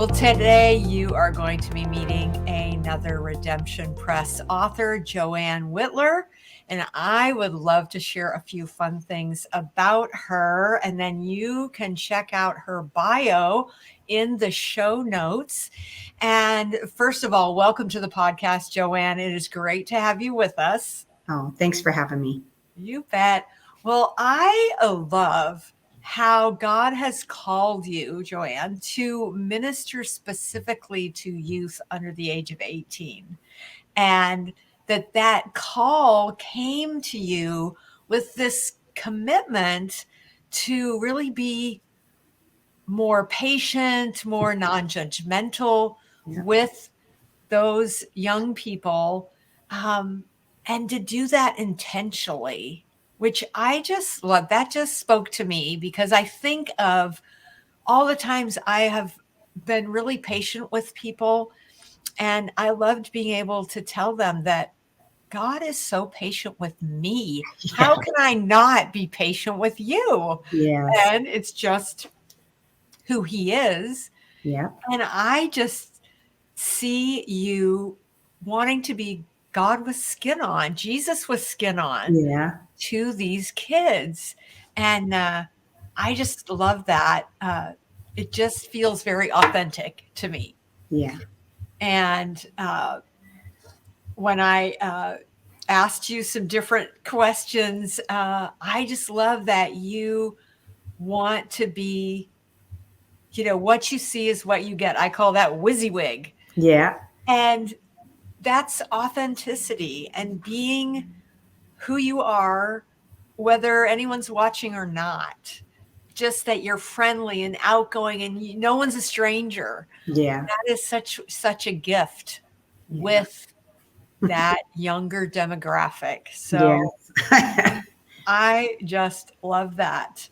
Well, today you are going to be meeting another Redemption Press author, Joann Wittler, and I would love to share a few fun things about her, and then you can check out her bio in the show notes. And first of all, welcome to the podcast, Joann. It is great to have you with us. Oh, thanks for having me. You bet. Well, I love how God has called you, Joann, to minister specifically to youth under the age of 18. And that call came to you with this commitment to really be more patient, more non-judgmental with those young people, and to do that intentionally, which I just love. That just spoke to me because I think of all the times I have been really patient with people, and I loved being able to tell them that God is so patient with me. How can I not be patient with you? Yes. And it's just who he is. Yeah. And I just see you wanting to be God with skin on, Jesus with skin on to these kids. And I just love that. It just feels very authentic to me. Yeah. And when I asked you some different questions, I just love that you want to be, what you see is what you get. I call that WYSIWYG. Yeah. And that's authenticity and being who you are, whether anyone's watching or not. Just that you're friendly and outgoing and no one's a stranger. Yeah. That is such a gift with that younger demographic. So I just love that.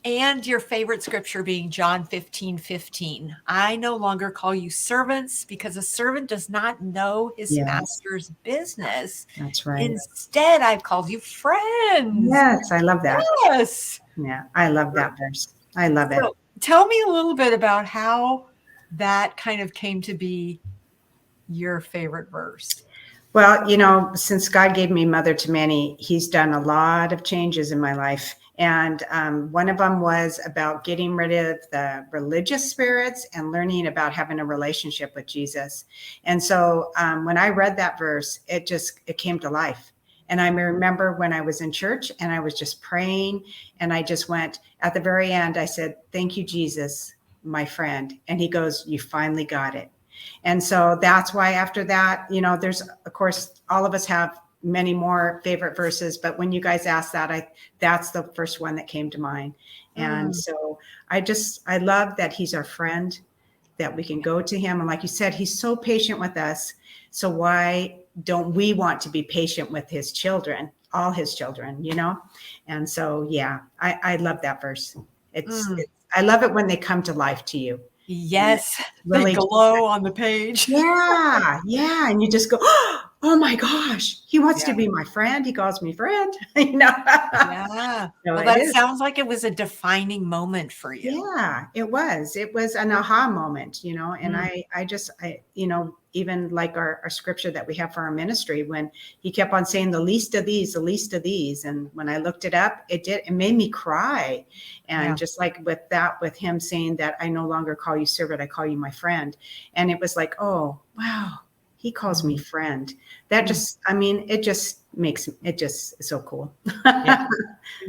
And your favorite scripture being John 15:15. I no longer call you servants because a servant does not know his master's business. That's right. Instead, I've called you friends. Yes, I love that. Yes. Yeah, I love that verse. I love it. So tell me a little bit about how that kind of came to be your favorite verse. Well, since God gave me mother to many, he's done a lot of changes in my life. And one of them was about getting rid of the religious spirits and learning about having a relationship with Jesus. And so when I read that verse, it came to life. And I remember when I was in church and I was just praying and I just went at the very end, I said, "Thank you, Jesus, my friend." And he goes, "You finally got it." And so that's why after that, there's, of course, all of us have many more favorite verses, but when you guys asked that, that's the first one that came to mind. And so I love that he's our friend, that we can go to him. And like you said, he's so patient with us. So why don't we want to be patient with his children, all his children, And so, yeah, I love that verse. I love it when they come to life to you. Yes, really they glow on the page. Yeah. And you just go, "Oh my gosh, he wants to be my friend. He calls me friend." Yeah. So well, that sounds like it was a defining moment for you. Yeah, it was. It was an aha moment, and I even like our scripture that we have for our ministry, when he kept on saying the least of these. And when I looked it up, it made me cry. And just like with him saying that I no longer call you servant, I call you my friend. And it was like, oh, wow, he calls me friend. That it just makes it just so cool.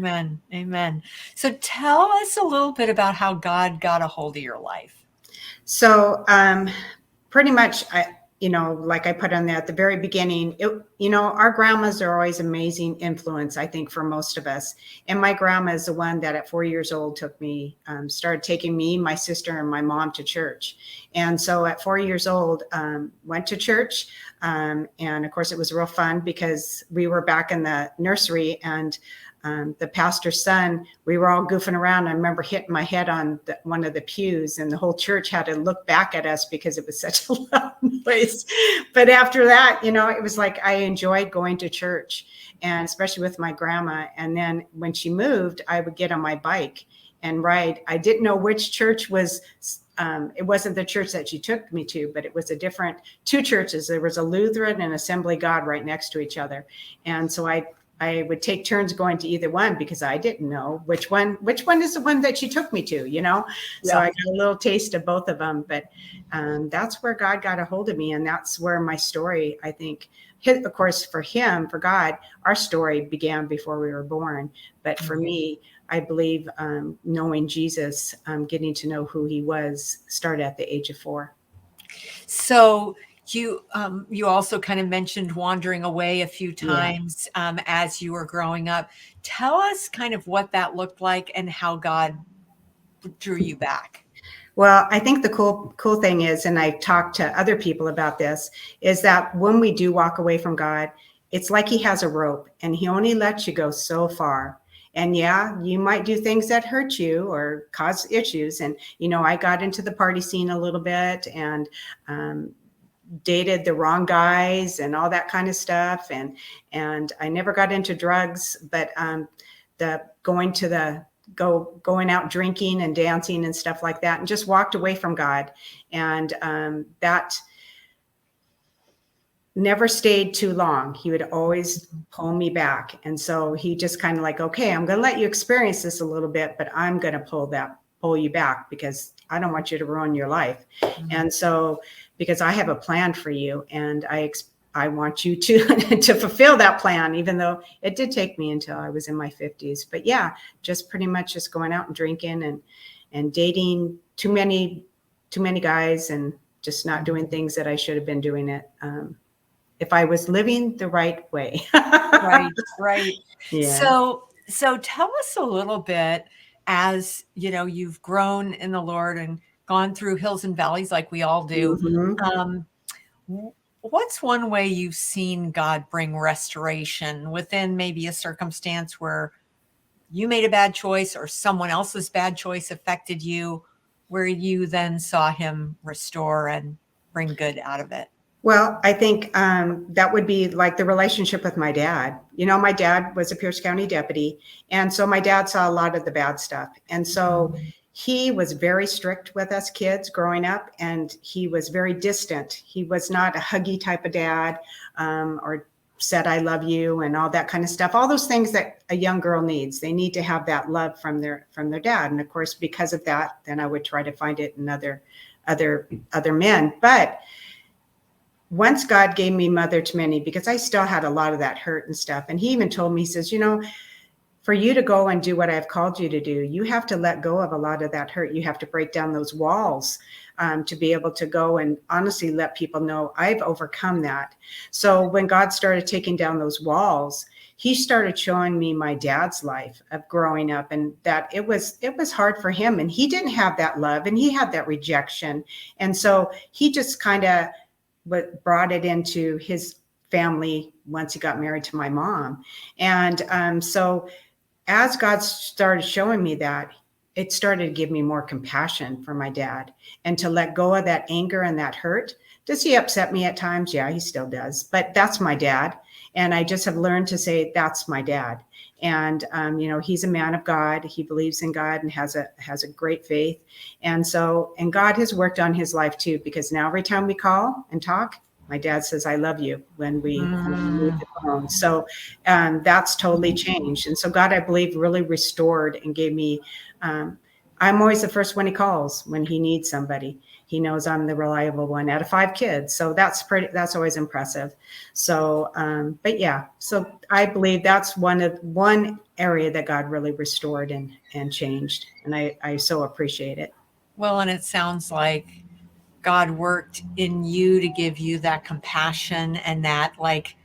Amen. So tell us a little bit about how God got a hold of your life. So pretty much, like I put on there at the very beginning, our grandmas are always amazing influence, I think, for most of us. And my grandma is the one that at 4 years old started taking me, my sister, and my mom to church. And so at 4 years old, went to church. And of course, it was real fun because we were back in the nursery and the pastor's son, we were all goofing around. I remember hitting my head on one of the pews, and the whole church had to look back at us because it was such a loud noise. But after that, it was like I enjoyed going to church, and especially with my grandma. And then when she moved, I would get on my bike and ride. I didn't know which church was. It wasn't the church that she took me to, but it was a different two churches. There was a Lutheran and Assembly of God right next to each other, and so I would take turns going to either one because I didn't know which one is the one that she took me to, you know? So I got a little taste of both of them, but that's where God got a hold of me. And that's where my story, I think, of course, for him, for God, our story began before we were born. But for me, I believe knowing Jesus, getting to know who he was, started at the age of 4. So you also kind of mentioned wandering away a few times as you were growing up. Tell us kind of what that looked like and how God drew you back. Well, I think the cool thing is, and I talked to other people about this, is that when we do walk away from God, it's like he has a rope and he only lets you go so far. And yeah, you might do things that hurt you or cause issues. And, you know, I got into the party scene a little bit and dated the wrong guys and all that kind of stuff. And I never got into drugs, but the going out drinking and dancing and stuff like that, and just walked away from God. And that never stayed too long. He would always pull me back. And so he just kind of like, okay, I'm going to let you experience this a little bit, but I'm going to pull you back because I don't want you to ruin your life. And so, because I have a plan for you and I want you to to fulfill that plan, even though it did take me until I was in my 50s. But yeah, just pretty much just going out and drinking and dating too many guys and just not doing things that I should have been doing it. If I was living the right way. Right. Yeah. So tell us a little bit, as you know, you've grown in the Lord and gone through hills and valleys like we all do. What's one way you've seen God bring restoration within maybe a circumstance where you made a bad choice or someone else's bad choice affected you, where you then saw him restore and bring good out of it? Well, I think that would be like the relationship with my dad. You know, my dad was a Pierce County deputy. And so my dad saw a lot of the bad stuff. And so he was very strict with us kids growing up, and he was very distant. He was not a huggy type of dad, or said, I love you and all that kind of stuff. All those things that a young girl needs. They need to have that love from their dad. And of course, because of that, then I would try to find it in other men. But once God gave me mother to many, because I still had a lot of that hurt and stuff. And he even told me, he says, you know, for you to go and do what I've called you to do, you have to let go of a lot of that hurt. You have to break down those walls to be able to go and honestly let people know I've overcome that. So when God started taking down those walls, he started showing me my dad's life of growing up, and that it was hard for him, and he didn't have that love, and he had that rejection. And so he just kind of brought it into his family once he got married to my mom. And so as God started showing me that, it started to give me more compassion for my dad and to let go of that anger and that hurt. Does he upset me at times? Yeah, he still does. But that's my dad. And I just have learned to say, that's my dad. And, you know, he's a man of God. He believes in God and has a great faith. And so, and God has worked on his life too, because now every time we call and talk, my dad says, I love you when we leave the phone. So that's totally changed. And so God, I believe, really restored and gave me, I'm always the first one he calls when he needs somebody. He knows I'm the reliable one out of 5 kids. So that's always impressive. So, but yeah, so I believe that's one area that God really restored and changed. And I so appreciate it. Well, and it sounds like God worked in you to give you that compassion and that, like,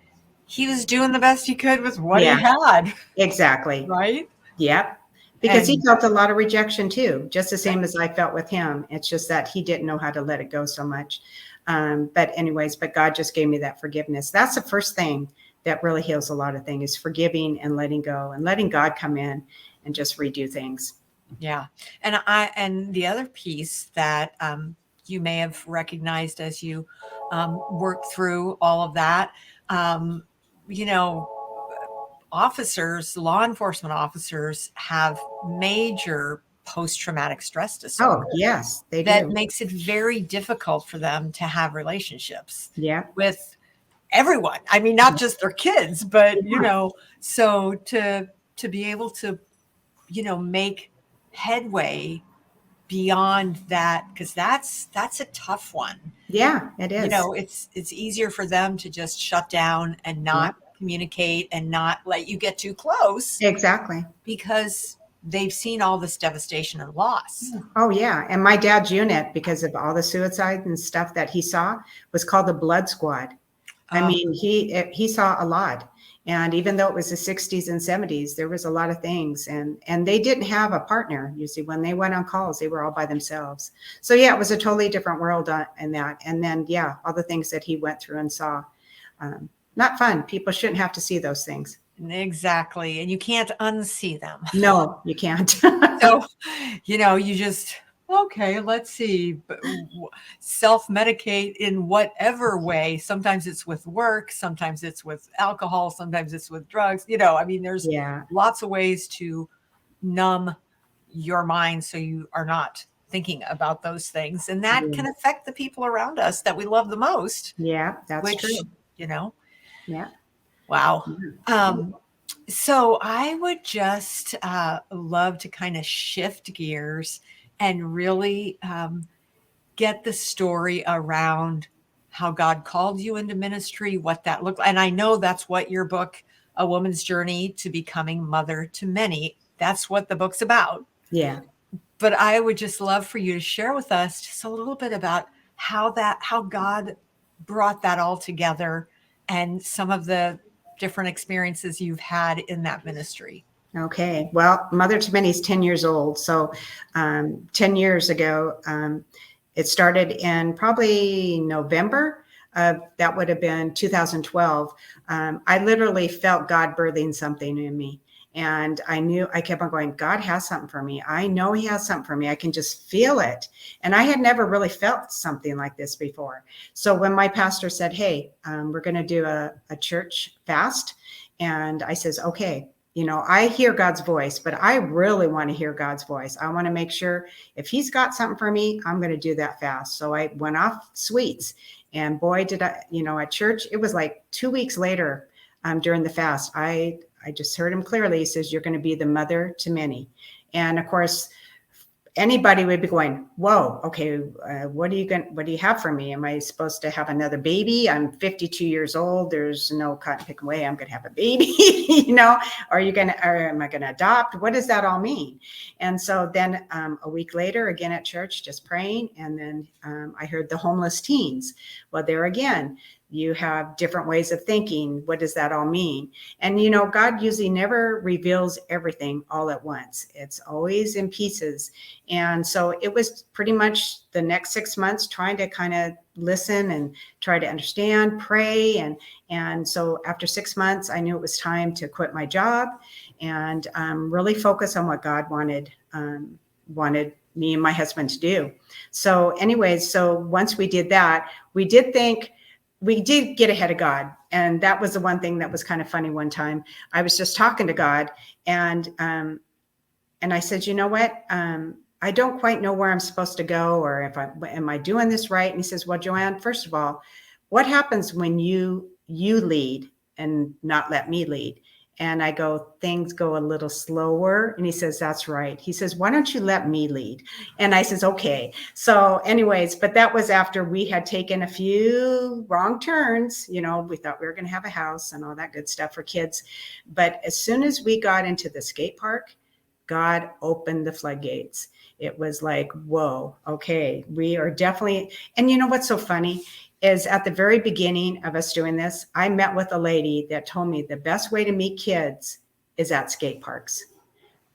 he was doing the best he could with what he had. Exactly. Right? Yep. Because he And felt a lot of rejection too, just the same as I felt with him. It's just that he didn't know how to let it go so much. But anyways, but God just gave me that forgiveness. That's the first thing that really heals a lot of things, is forgiving and letting go and letting God come in and just redo things. yeah. And the other piece that you may have recognized as you work through all of that, you know, law enforcement officers have major post-traumatic stress Oh, disorder yes, they that do. makes it very difficult for them to have relationships Yeah. with everyone. I mean, not just their kids, but Yeah. so to be able to, make headway beyond that, because that's a tough one. Yeah, it is. It's easier for them to just shut down and Yeah, not communicate and not let you get too close exactly. because they've seen all this devastation and loss. Oh, yeah. And my dad's unit, because of all the suicide and stuff that he saw, was called the Blood Squad. I Oh, mean, he saw a lot. And even though it was the 60s and 70s, there was a lot of things. And they didn't have a partner. You see, when they went on calls, they were all by themselves. So, yeah, it was a totally different world in that. And then, yeah, all the things that he went through and saw. Not fun. People shouldn't have to see those things. exactly. And you can't unsee them. No, you can't. So, you just, okay, let's see, self-medicate in whatever way. Sometimes it's with work, sometimes it's with alcohol, sometimes it's with drugs. I mean, there's Yeah. lots of ways to numb your mind so you are not thinking about those things. And that Yeah. can affect the people around us that we love the most, Yeah, that's which, true. Yeah. wow. Yeah. So I would just love to kind of shift gears and really get the story around how God called you into ministry, what that looked like. And I know that's what your book, A Woman's Journey to Becoming Mother to Many, that's what the book's about. Yeah. But I would just love for you to share with us just a little bit about how God brought that all together and some of the different experiences you've had in that ministry. Okay. Well, Mother to Many is 10 years old. So 10 years ago, it started in probably November. That would have been 2012. I literally felt God birthing something in me. And I kept on going, God has something for me. I know he has something for me. I can just feel it. And I had never really felt something like this before. So when my pastor said, hey, we're going to do a church fast. And I says, okay, I hear God's voice, but I really want to hear God's voice. I want to make sure if he's got something for me, I'm going to do that fast. So I went off sweets, and boy, did I, at church, it was like 2 weeks later during the fast, I just heard him clearly. He says, you're going to be the mother to many. And of course, anybody would be going, whoa, okay, what do you have for me? Am I supposed to have another baby? I'm 52 years old. There's no cotton picking way. I'm going to have a baby, or am I going to adopt? What does that all mean? And so then a week later, again at church, just praying. And then I heard the homeless teens. Well, there again, you have different ways of thinking. What does that all mean? And, God usually never reveals everything all at once. It's always in pieces. And so it was pretty much the next 6 months trying to kind of listen and try to understand, pray. And so after 6 months, I knew it was time to quit my job and really focus on what God wanted me and my husband to do. So anyways, so once we did that, we did get ahead of God. And that was the one thing that was kind of funny. One time I was just talking to God and I said, you know what? I don't quite know where I'm supposed to go, or am I doing this right? And he says, well, Joann, first of all, what happens when you lead and not let me lead? And I go, things go a little slower. And he says, that's right. He says, why don't you let me lead? And I says, okay. So anyways, but that was after we had taken a few wrong turns. We thought we were going to have a house and all that good stuff for kids. But as soon as we got into the skate park, God opened the floodgates. It was like, whoa, okay, we are definitely, and what's so funny is at the very beginning of us doing this, I met with a lady that told me the best way to meet kids is at skate parks.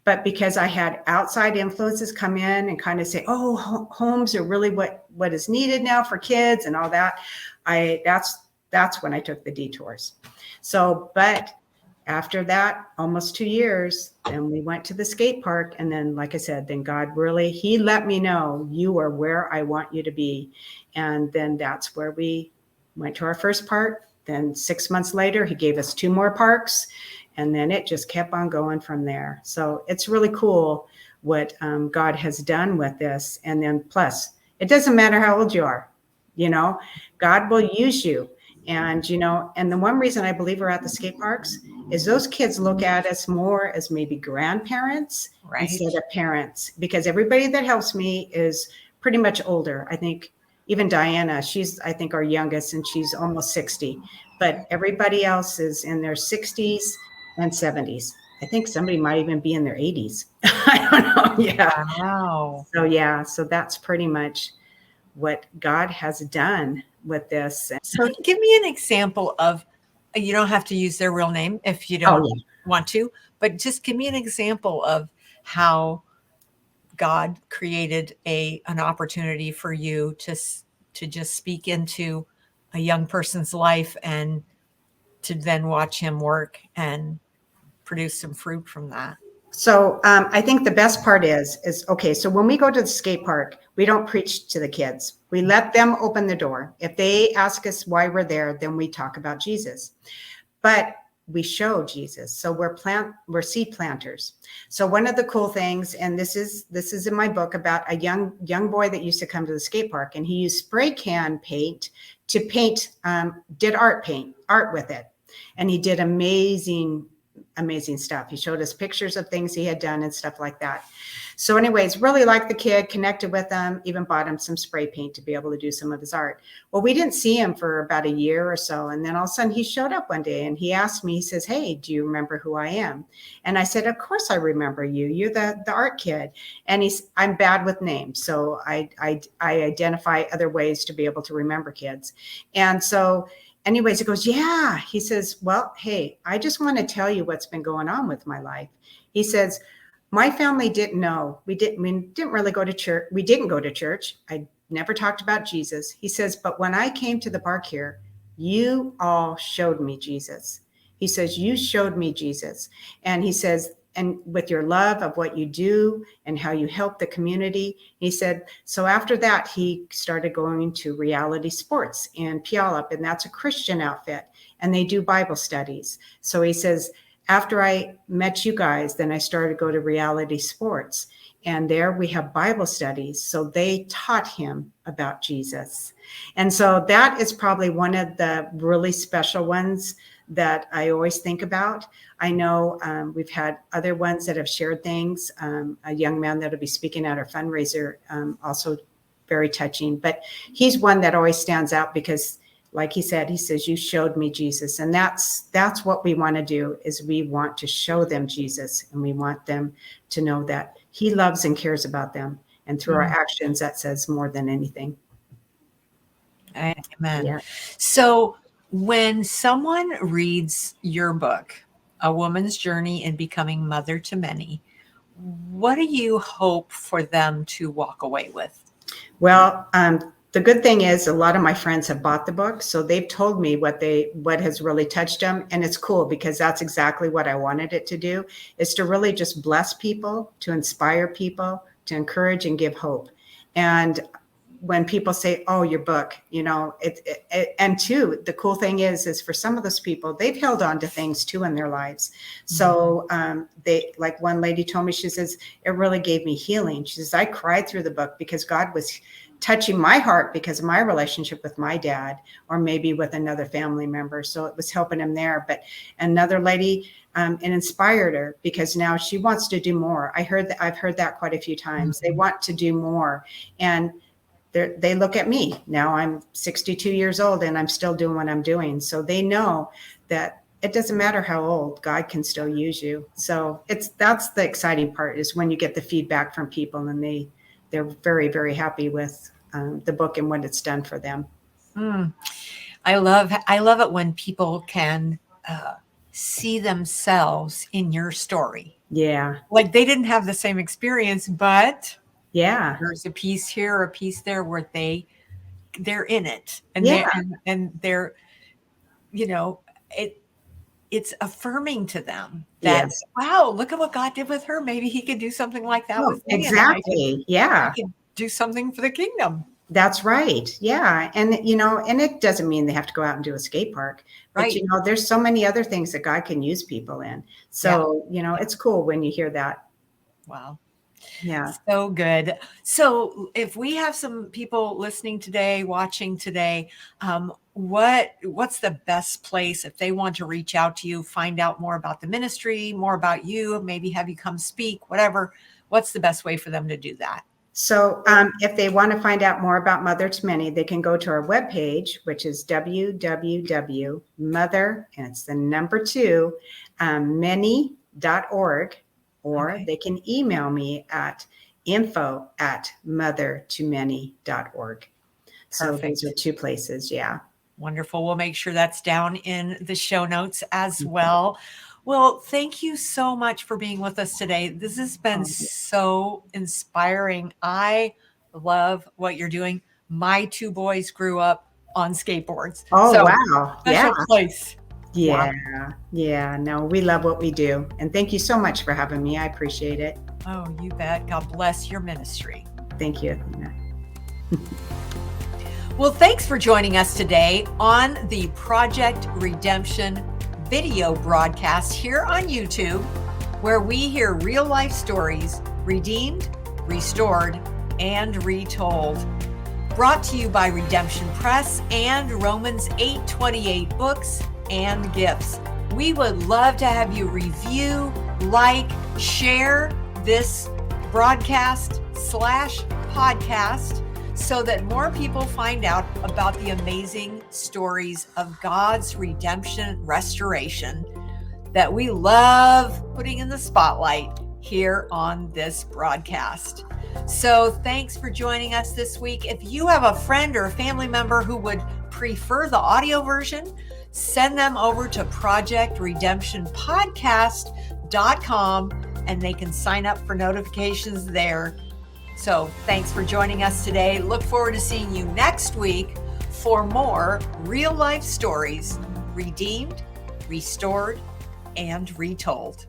But because I had outside influences come in and kind of say, oh, homes are really what is needed now for kids and all that, that's when I took the detours. So, but after that, almost 2 years, then we went to the skate park. And then, like I said, then God he let me know you are where I want you to be. And then that's where we went to our first park. Then 6 months later, he gave us 2 more parks. And then it just kept on going from there. So it's really cool what God has done with this. And then plus, it doesn't matter how old you are, God will use you. And, and the one reason I believe we're at the skate parks is those kids look at us more as maybe grandparents instead of parents, because everybody that helps me is pretty much older. I think even Diana, she's, I think, our youngest, and she's almost 60. But everybody else is in their 60s and 70s. I think somebody might even be in their 80s. I don't know. Yeah. Wow. So that's pretty much what God has done with this. So give me an example of, you don't have to use their real name if you don't want to, but just give me an example of how God created an opportunity for you to just speak into a young person's life and to then watch him work and produce some fruit from that. So I think the best part is okay. So when we go to the skate park, we don't preach to the kids. We let them open the door. If they ask us why we're there, then we talk about Jesus. But we show Jesus. So we're seed planters. So one of the cool things, and this is in my book, about a young boy that used to come to the skate park, and he used spray can paint to paint, did art with it. And he did amazing stuff. He showed us pictures of things he had done and stuff like that. So anyways, really liked the kid, connected with him, even bought him some spray paint to be able to do some of his art. Well, we didn't see him for about a year or so. And then all of a sudden he showed up one day and he asked me, he says, "Hey, do you remember who I am?" And I said, "Of course I remember you. You're the art kid." And I'm bad with names. So I identify other ways to be able to remember kids. And so anyways, he goes, "Yeah." He says, "Well, hey, I just want to tell you what's been going on with my life." He says, "My family didn't know. We didn't really go to church. We didn't go to church. I never talked about Jesus." He says, "But when I came to the park here, you all showed me Jesus." He says, "You showed me Jesus." And he says, "And with your love of what you do and how you help the community." He said, so after that, he started going to Reality Sports in Puyallup, and that's a Christian outfit, and they do Bible studies. So he says, after I met you guys, then I started to go to Reality Sports, and there we have Bible studies. So they taught him about Jesus. And so that is probably one of the really special ones that I always think about. I know we've had other ones that have shared things. A young man that'll be speaking at our fundraiser, also very touching. But he's one that always stands out because, like he says, "You showed me Jesus." And that's what we want to do, is we want to show them Jesus, and we want them to know that he loves and cares about them. And through our actions, that says more than anything. Amen. Yeah. So when someone reads your book, A Woman's Journey in Becoming Mother to Many, what do you hope for them to walk away with? Well, the good thing is a lot of my friends have bought the book, so they've told me what has really touched them. And it's cool because that's exactly what I wanted it to do, is to really just bless people, to inspire people, to encourage and give hope. And when people say, "Oh, your book," and too, the cool thing is for some of those people, they've held on to things too in their lives. So they, like one lady told me, she says, "It really gave me healing." She says, "I cried through the book because God was touching my heart because of my relationship with my dad, or maybe with another family member. So it was helping him there." But another lady, it inspired her because now she wants to do more. I've heard that quite a few times. They want to do more. And they look at me now. I'm 62 years old and I'm still doing what I'm doing. So they know that it doesn't matter how old, God can still use you. So that's the exciting part, is when you get the feedback from people and they're very, very happy with the book and what it's done for them. I love it when people can see themselves in your story. Yeah. Like they didn't have the same experience, but yeah, there's a piece here, a piece there where they're in it, and they're it's affirming to them that, yes. wow, look at what God did with her. Maybe he could do something like that Oh, with me. exactly. And I can do something for the kingdom. That's right. Yeah. And, and it doesn't mean they have to go out and do a skate park, but, Right. there's so many other things that God can use people in. So, it's cool when you hear that. Wow. Yeah. So good. So if we have some people listening today, watching today, what's the best place if they want to reach out to you, find out more about the ministry, more about you, maybe have you come speak, whatever, what's the best way for them to do that? So if they want to find out more about Mother to Many, they can go to our webpage, which is www.mother, and it's the number 2, many.org, or they can email me at info@mothertomany.org. So those are 2 places. Yeah. Wonderful. We'll make sure that's down in the show notes as well. Well, thank you so much for being with us today. This has been so inspiring. I love what you're doing. My 2 boys grew up on skateboards. Oh, so wow. special place. Yeah. Yeah. No, we love what we do. And thank you so much for having me. I appreciate it. Oh, you bet. God bless your ministry. Thank you. Well, thanks for joining us today on the Project Redemption video broadcast here on YouTube, where we hear real life stories redeemed, restored, and retold. Brought to you by Redemption Press and Romans 8:28 books and gifts. We would love to have you review, like, share this broadcast/podcast so that more people find out about the amazing stories of God's redemption restoration that we love putting in the spotlight here on this broadcast. So thanks for joining us this week. If you have a friend or a family member who would prefer the audio version, send them over to projectredemptionpodcast.com and they can sign up for notifications there. So thanks for joining us today. Look forward to seeing you next week for more real life stories, redeemed, restored, and retold.